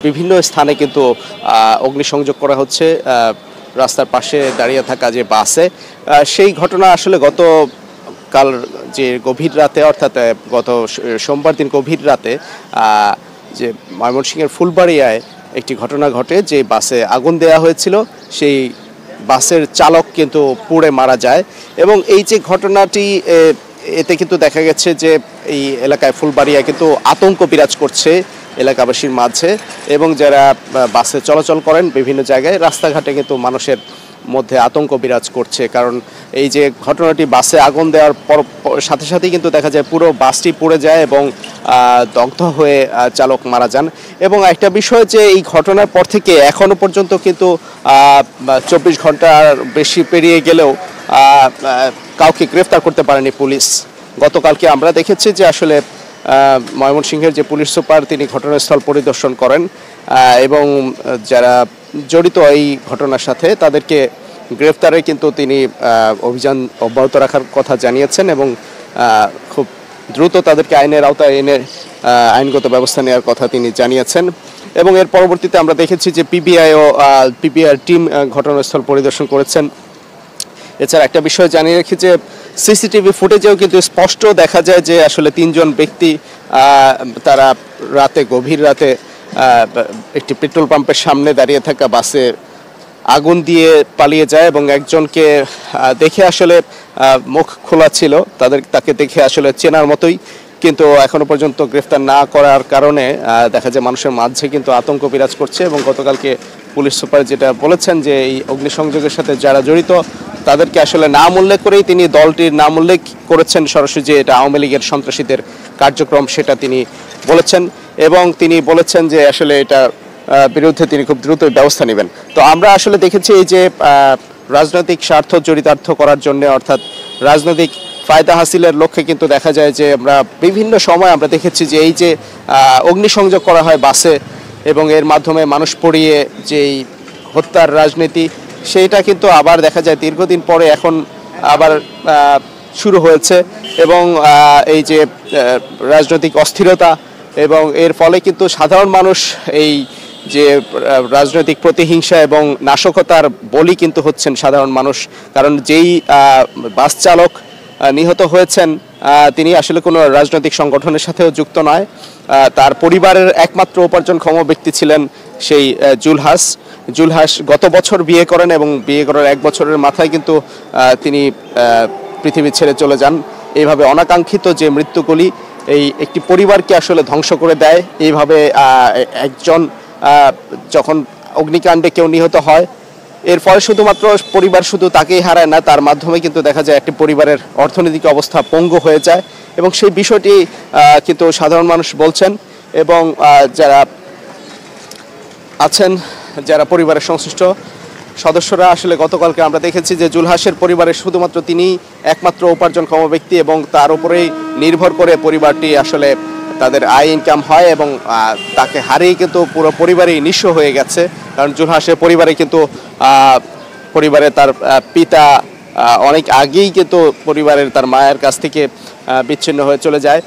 বিভিন্ন স্থানে কিন্তু অগ্নিসংযোগ করা হচ্ছে রাস্তার পাশে দাঁড়িয়ে থাকা যে বাসে। সেই ঘটনা আসলে গতকাল যে গভীর রাতে অর্থাৎ গত সোমবার দিন গভীর রাতে যে ময়মনসিংহের ফুলবাড়িয়ায় একটি ঘটনা ঘটে, যে বাসে আগুন দেওয়া হয়েছিল সেই বাসের চালক কিন্তু পুড়ে মারা যায়। এবং এই যে ঘটনাটি এতে কিন্তু দেখা গেছে যে এই এলাকায় ফুলবাড়িয়া কিন্তু আতঙ্ক বিরাজ করছে এলাকাবাসীর মাঝে, এবং যারা বাসে চলাচল করেন বিভিন্ন জায়গায় রাস্তাঘাটে কিন্তু মানুষের মধ্যে আতঙ্ক বিরাজ করছে। কারণ এই যে ঘটনাটি বাসে আগুন দেওয়ার সাথে সাথেই কিন্তু দেখা যায় পুরো বাসটি পুড়ে যায় এবং দগ্ধ হয়ে চালক মারা যান। এবং একটা বিষয় যে এই ঘটনার পর থেকে এখনো পর্যন্ত কিন্তু 24 ঘন্টার বেশি পেরিয়ে গেলেও কাউকে গ্রেফতার করতে পারেনি পুলিশ। গতকালকে আমরা দেখেছি যে আসলে ময়মনসিংহের যে পুলিশ সুপার তিনি ঘটনাস্থল পরিদর্শন করেন এবং যারা জড়িত এই ঘটনার সাথে তাদেরকে গ্রেফতারে কিন্তু তিনি অভিযান অব্যাহত রাখার কথা জানিয়েছেন এবং খুব দ্রুত তাদেরকে আইনের আওতায় এনে আইনগত ব্যবস্থা নেওয়ার কথা তিনি জানিয়েছেন। এবং এর পরবর্তীতে আমরা দেখেছি যে পিবিআই টিম ঘটনাস্থল পরিদর্শন করেছেন। এছাড়া একটা বিষয় জানিয়ে রাখি যে সিসিটিভি ফুটেজেও কিন্তু স্পষ্ট দেখা যায় যে আসলে 3 জন ব্যক্তি তারা গভীর রাতে একটি পেট্রোল পাম্পের সামনে দাঁড়িয়ে থাকা বাসে আগুন দিয়ে পালিয়ে যায় এবং একজনকে দেখে আসলে মুখ খোলা ছিল, তাকে দেখে আসলে চেনার মতোই, কিন্তু এখনো পর্যন্ত গ্রেফতার না করার কারণে দেখা যায় মানুষের মাঝে কিন্তু আতঙ্ক বিরাজ করছে। এবং গতকালকে পুলিশ সুপার যেটা বলেছেন যে এই অগ্নিসংযোগের সাথে যারা জড়িত তাদেরকে আসলে নাম উল্লেখ করেই তিনি দলটির নাম উল্লেখ করেছেন সরাসরি যে এটা আওয়ামী লীগের সন্ত্রাসীদের কার্যক্রম সেটা তিনি বলেছেন, এবং তিনি বলেছেন যে আসলে এটা বিরুদ্ধে তিনি খুব দ্রুত ব্যবস্থা নেবেন। তো আমরা আসলে দেখেছি এই যে রাজনৈতিক স্বার্থ চরিতার্থ করার জন্য অর্থাৎ রাজনৈতিক ফায়দা হাসিলের লক্ষ্যে কিন্তু দেখা যায় যে আমরা বিভিন্ন সময় আমরা দেখেছি যে এই যে অগ্নিসংযোগ করা হয় বাসে এবং এর মাধ্যমে মানুষ পড়িয়ে যেই হত্যার রাজনীতি সেইটা কিন্তু আবার দেখা যায় দীর্ঘদিন পরে এখন আবার শুরু হয়েছে। এবং এই যে রাজনৈতিক অস্থিরতা এবং এর ফলে কিন্তু সাধারণ মানুষ এই যে রাজনৈতিক প্রতিহিংসা এবং নাশকতার বলি কিন্তু হচ্ছেন সাধারণ মানুষ। কারণ যেই বাস চালক নিহত হয়েছেন তিনি আসলে কোনো রাজনৈতিক সংগঠনের সাথেও যুক্ত নয়, তার পরিবারের একমাত্র উপার্জনক্ষম ব্যক্তি ছিলেন সেই জুলহাস গত বছর বিয়ে করেন এবং বিয়ে করার 1 বছরের মাথায় কিন্তু তিনি পৃথিবী ছেড়ে চলে যান। এইভাবে অনাকাঙ্ক্ষিত যে মৃত্যুগুলি এই একটি পরিবারকে আসলে ধ্বংস করে দেয়। এইভাবে একজন যখন অগ্নিকাণ্ডে কেউ নিহত হয় এর ফলে শুধুমাত্র পরিবার শুধু তাকেই হারায় না, তার মাধ্যমে কিন্তু দেখা যায় একটি পরিবারের অর্থনৈতিক অবস্থা পঙ্গু হয়ে যায়। এবং সেই বিষয়টি কিন্তু সাধারণ মানুষ বলছেন এবং যারা আছেন যারা পরিবারের সংশ্লিষ্ট সদস্যরা আসলে গতকালকে আমরা দেখেছি যে জুলহাসের পরিবারের শুধুমাত্র তিনি একমাত্র উপার্জনক্ষম ব্যক্তি এবং তার উপরেই নির্ভর করে পরিবারটি আসলে তাদের আয় ইনকাম হয় এবং তাকে হারিয়ে কিন্তু পুরো পরিবারই নিঃস্ব হয়ে গেছে। কারণ জুলহাসের পরিবারে তার পিতা অনেক আগেই কিন্তু তার মায়ের কাছ থেকে বিচ্ছিন্ন হয়ে চলে যায়,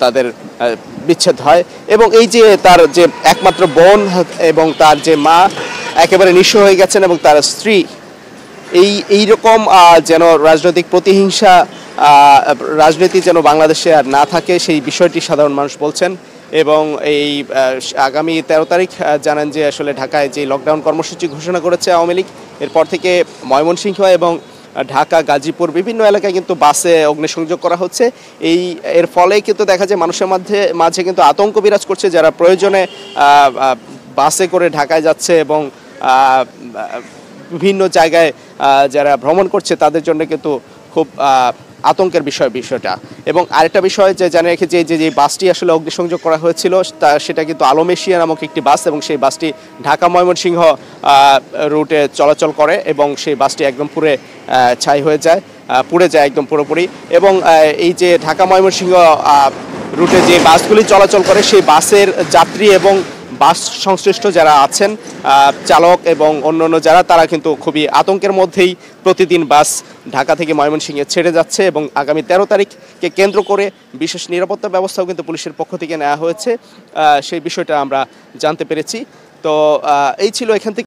তাদের বিচ্ছেদ হয়। এবং এই যে তার যে একমাত্র বোন এবং তার যে মা একেবারে নিঃস্ব হয়ে গেছেন এবং তার স্ত্রী, এই রকম যেন রাজনৈতিক প্রতিহিংসা রাজনীতি যেন বাংলাদেশে আর না থাকে সেই বিষয়টি সাধারণ মানুষ বলছেন। এবং এই আগামী 13 তারিখ জানেন যে আসলে ঢাকায় যে লকডাউন কর্মসূচি ঘোষণা করেছে আওয়ামী লীগ, এরপর থেকে ময়মনসিংহ এবং ঢাকা গাজীপুর বিভিন্ন এলাকায় কিন্তু বাসে অগ্নিসংযোগ করা হচ্ছে। এর ফলে কিন্তু দেখা যায় মানুষের মাঝে কিন্তু আতঙ্ক বিরাজ করছে, যারা প্রয়োজনে বাসে করে ঢাকায় যাচ্ছে এবং বিভিন্ন জায়গায় যারা ভ্রমণ করছে তাদের জন্য কিন্তু খুব আতঙ্কের বিষয়টা। এবং আরেকটা বিষয় যে জানিয়ে রেখেছি যে বাসটি আসলে অগ্নিসংযোগ করা হয়েছিল সেটা কিন্তু আলম এশিয়া নামক একটি বাস এবং সেই বাসটি ঢাকা ময়মনসিংহ রুটে চলাচল করে এবং সেই বাসটি একদম ছাই হয়ে যায়, পুড়ে যায় একদম পুরোপুরি। এবং এই যে ঢাকা ময়মনসিংহ রুটে যে বাসগুলি চলাচল করে সেই বাসের যাত্রী এবং বাস সংশ্লিষ্ট যারা আছেন চালক এবং অন্যান্য যারা, তারা কিন্তু খুবই আতঙ্কের মধ্যেই প্রতিদিন বাস ঢাকা থেকে ময়মনসিংহে ছেড়ে যাচ্ছে এবং আগামী 13 তারিখকে কেন্দ্র করে বিশেষ নিরাপত্তা ব্যবস্থাও কিন্তু পুলিশের পক্ষ থেকে নেওয়া হয়েছে। সেই বিষয়টা আমরা জানতে পেরেছি। তো এই ছিল এখান থেকে